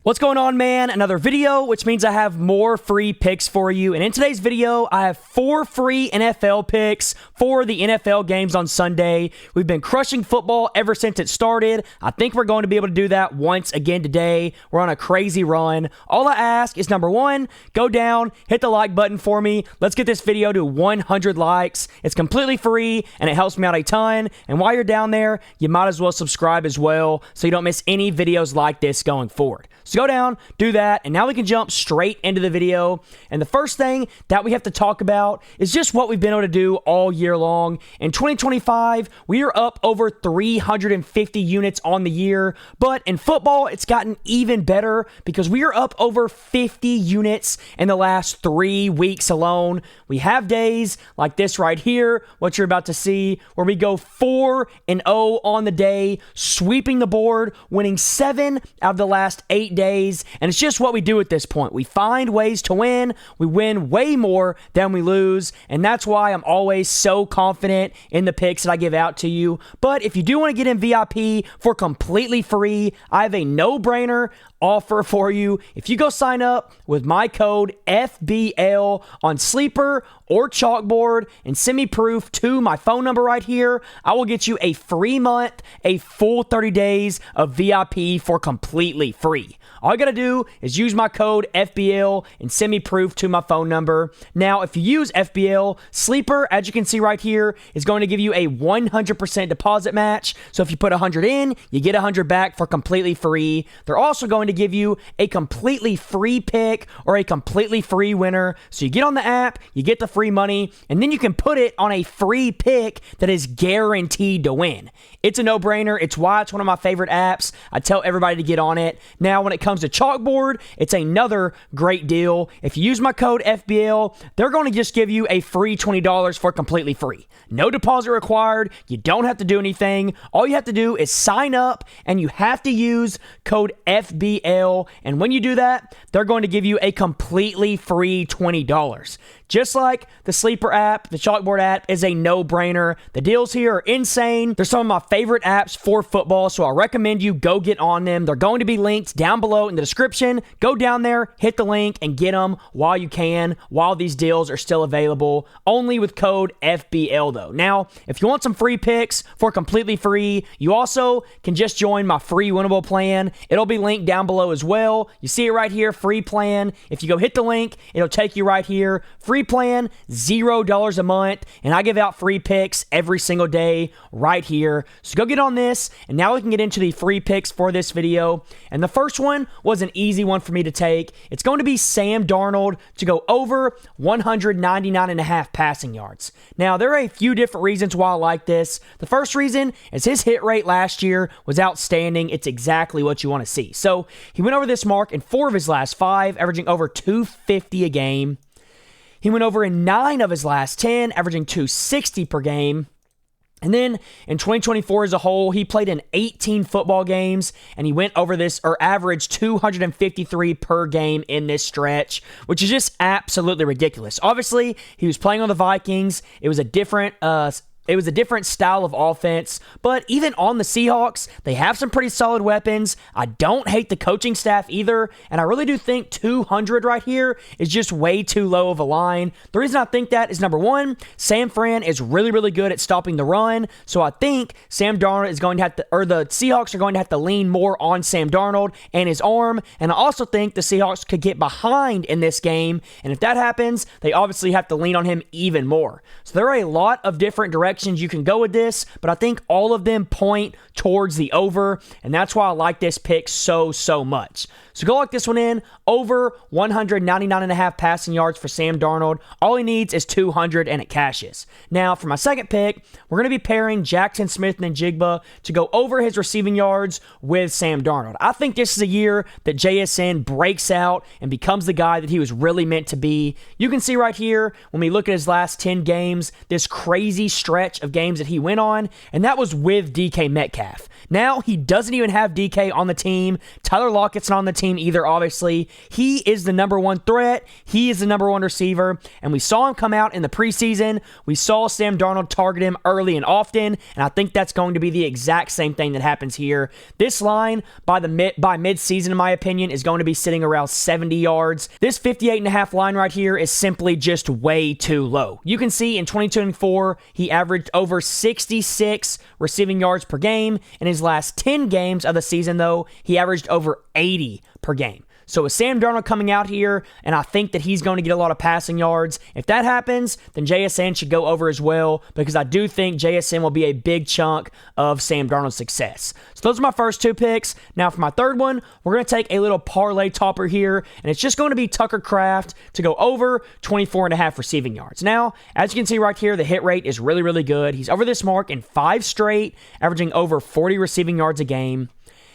What's going on, man? Another video, which means I have more free picks for you. And in today's video, I have 4 free NFL picks for the NFL games on Sunday. We've been crushing football ever since it started. I think we're going to be able to do that once again today. We're on a crazy run. All I ask is, number one, go down, hit the like button for me. Let's get this video to 100 likes. It's completely free, and it helps me out a ton. And while you're down there, you might as well subscribe as well so you don't miss any videos like this going forward. So go down, do that, and now we can jump straight into the video. And the first thing that we have to talk about is just what we've been able to do all year long. In 2025, we are up over 350 units on the year, but in football, it's gotten even better because we are up over 50 units in the last 3 weeks alone. We have days like this right here, what you're about to see, where we go 4-0 on the day, sweeping the board, winning 7 out of the last 8 days, and it's just what we do at this point. We find ways to win. We win way more than we lose, and that's why I'm always so confident in the picks that I give out to you. But if you do want to get in VIP for completely free, I have a no-brainer offer for you. If you go sign up with my code FBL on Sleeper or Chalkboard and send me proof to my phone number right here, I will get you a free month, a full 30 days of VIP for completely free. All you got to do is use my code FBL and send me proof to my phone number. Now, if you use FBL, Sleeper, as you can see right here, is going to give you a 100% deposit match. So if you put 100 in, you get 100 back for completely free. They're also going to give you a completely free pick or a completely free winner. So you get on the app, you get the free money, and then you can put it on a free pick that is guaranteed to win. It's a no-brainer. It's why it's one of my favorite apps. I tell everybody to get on it. Now, when it comes to Chalkboard, it's another great deal. If you use my code FBL, they're going to just give you a free $20 for completely free. No deposit required. You don't have to do anything. All you have to do is sign up, and you have to use code FBL. And when you do that, they're going to give you a completely free $20. Just like the Sleeper app, the Chalkboard app is a no-brainer. The deals here are insane. They're some of my favorite apps for football, so I recommend you go get on them. They're going to be linked down below in the description. Go down there, hit the link, and get them while you can, while these deals are still available. Only with code FBL, though. Now, if you want some free picks for completely free, you also can just join my free winnable plan. It'll be linked down below as well. You see it right here, free plan. If you go hit the link, it'll take you right here. Free plan, $0 a month, and I give out free picks every single day right here. So go get on this, and now we can get into the free picks for this video. And the first one was an easy one for me to take. It's going to be Sam Darnold to go over 199.5 passing yards. Now, there are a few different reasons why I like this. The first reason is his hit rate last year was outstanding. It's exactly what you want to see. So he went over this mark in 4 of his last 5, averaging over 250 a game. He went over in 9 of his last 10, averaging 260 per game. And then in 2024 as a whole, he played in 18 football games, and he went over this, or averaged 253 per game in this stretch, which is just absolutely ridiculous. Obviously, he was playing on the Vikings. It was a different style of offense, but even on the Seahawks, they have some pretty solid weapons. I don't hate the coaching staff either, and I really do think 200 right here is just way too low of a line. The reason I think that is, number one, San Fran is really, really good at stopping the run, so I think Sam Darnold is going to have to, or the Seahawks are going to have to lean more on Sam Darnold and his arm, and I also think the Seahawks could get behind in this game, and if that happens, they obviously have to lean on him even more. So there are a lot of different directions you can go with this, but I think all of them point towards the over, and that's why I like this pick so much. So go lock this one in, over 199.5 passing yards for Sam Darnold. All he needs is 200, and it cashes. Now, for my second pick, we're going to be pairing Jackson Smith and Jigba to go over his receiving yards with Sam Darnold. I think this is a year that JSN breaks out and becomes the guy that he was really meant to be. You can see right here, when we look at his last 10 games, this crazy stretch stretch of games that he went on, and that was with DK Metcalf. Now, he doesn't even have DK on the team. Tyler Lockett's not on the team either, obviously. He is the number one threat. He is the number one receiver, and we saw him come out in the preseason. We saw Sam Darnold target him early and often, and I think that's going to be the exact same thing that happens here. This line, by mid-season, in my opinion, is going to be sitting around 70 yards. This 58.5 line right here is simply just way too low. You can see in 2024, he averaged over 66 receiving yards per game. In his last 10 games of the season, though, he averaged over 80 per game. So with Sam Darnold coming out here, and I think that he's going to get a lot of passing yards, if that happens, then JSN should go over as well, because I do think JSN will be a big chunk of Sam Darnold's success. So those are my first two picks. Now for my third one, we're going to take a little parlay topper here, and it's just going to be Tucker Kraft to go over 24.5 receiving yards. Now, as you can see right here, the hit rate is really, really good. He's over this mark in 5 straight, averaging over 40 receiving yards a game.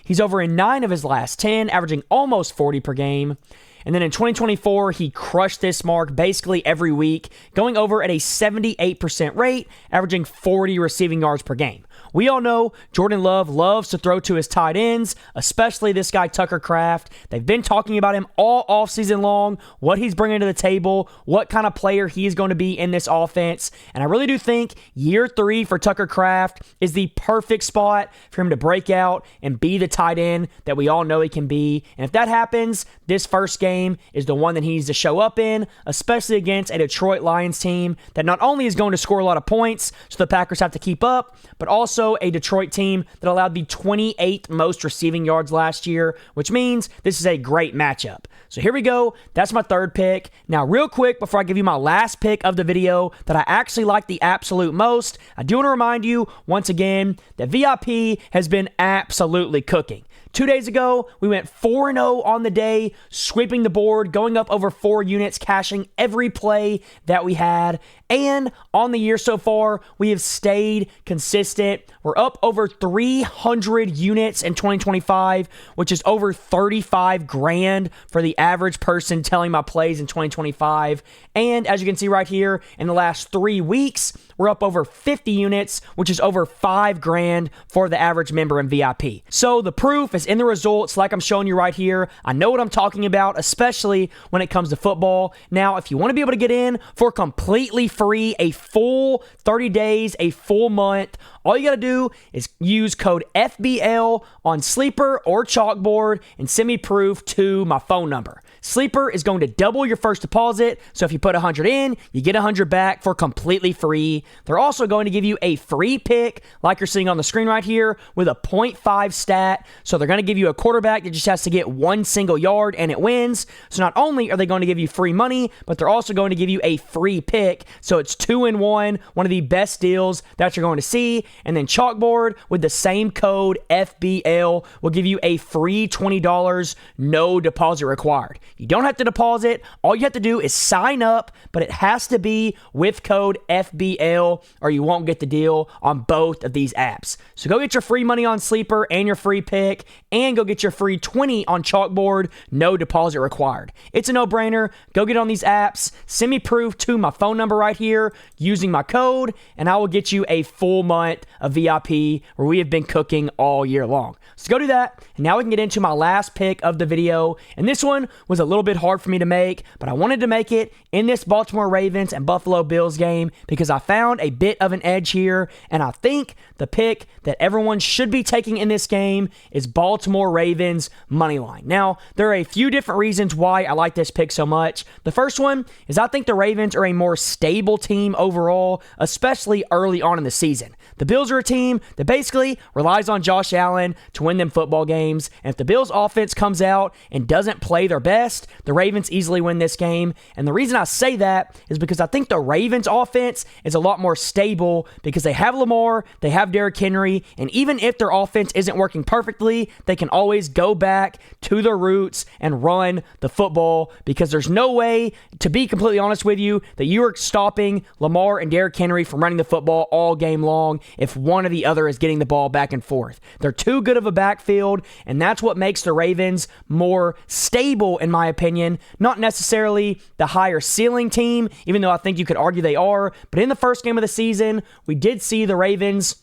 He's over in 9 of his last 10, averaging almost 40 per game. And then in 2024, he crushed this mark basically every week, going over at a 78% rate, averaging 40 receiving yards per game. We all know Jordan Love loves to throw to his tight ends, especially this guy Tucker Kraft. They've been talking about him all offseason long, what he's bringing to the table, what kind of player he is going to be in this offense. And I really do think year 3 for Tucker Kraft is the perfect spot for him to break out and be the tight end that we all know he can be. And if that happens, this first game is the one that he needs to show up in, especially against a Detroit Lions team that not only is going to score a lot of points, so the Packers have to keep up, but also a Detroit team that allowed the 28th most receiving yards last year, which means this is a great matchup. So here we go. That's my third pick. Now, real quick, before I give you my last pick of the video that I actually like the absolute most, I do want to remind you once again that VIP has been absolutely cooking. 2 days ago, we went 4-0 on the day, sweeping the board, going up over 4 units, cashing every play that we had. And on the year so far, we have stayed consistent. We're up over 300 units in 2025, which is over 35 grand for the average person telling my plays in 2025. And as you can see right here, in the last 3 weeks, we're up over 50 units, which is over 5 grand for the average member in VIP. So the proof is in the results, like I'm showing you right here. I know what I'm talking about, especially when it comes to football. Now, if you want to be able to get in for completely free, a full 30 days, a full month, all you got to do is use code FBL on Sleeper or Chalkboard and send me proof to my phone number. Sleeper is going to double your first deposit, so if you put 100 in, you get 100 back for completely free. They're also going to give you a free pick, like you're seeing on the screen right here, with a 0.5 stat. So they're going to give you a quarterback that just has to get 1 single yard and it wins. So not only are they going to give you free money, but they're also going to give you a free pick. So it's 2-in-1, one of the best deals that you're going to see. And then Chalkboard, with the same code FBL, will give you a free $20, no deposit required. You don't have to deposit. All you have to do is sign up, but it has to be with code FBL or you won't get the deal on both of these apps. So go get your free money on Sleeper and your free pick, and go get your free 20 on Chalkboard, no deposit required. It's a no-brainer. Go get on these apps. Send me proof to my phone number right here using my code, and I will get you a full month of VIP where we have been cooking all year long. So go do that, and now we can get into my last pick of the video, and this one was a little bit hard for me to make, but I wanted to make it in this Baltimore Ravens and Buffalo Bills game because I found a bit of an edge here, and I think the pick that everyone should be taking in this game is Baltimore Ravens moneyline. Now, there are a few different reasons why I like this pick so much. The first one is I think the Ravens are a more stable team overall, especially early on in the season. The Bills are a team that basically relies on Josh Allen to win them football games, and if the Bills offense comes out and doesn't play their best, the Ravens easily win this game. And the reason I say that is because I think the Ravens offense is a lot more stable because they have Lamar, they have Derrick Henry, and even if their offense isn't working perfectly, they can always go back to their roots and run the football, because there's no way, to be completely honest with you, that you are stopping Lamar and Derrick Henry from running the football all game long if one or the other is getting the ball back and forth. They're too good of a backfield, and that's what makes the Ravens more stable, in my opinion. Not necessarily the higher ceiling team, even though I think you could argue they are, but in the first game of the season, we did see the Ravens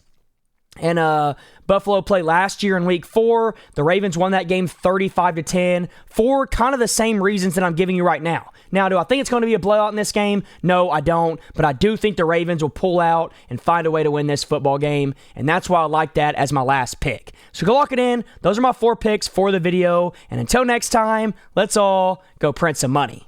and Buffalo play last year in week 4. The Ravens won that game 35-10 for kind of the same reasons that I'm giving you right now. Now, do I think it's going to be a blowout in this game? No, I don't. But I do think the Ravens will pull out and find a way to win this football game. And that's why I like that as my last pick. So go lock it in. Those are my 4 picks for the video. And until next time, let's all go print some money.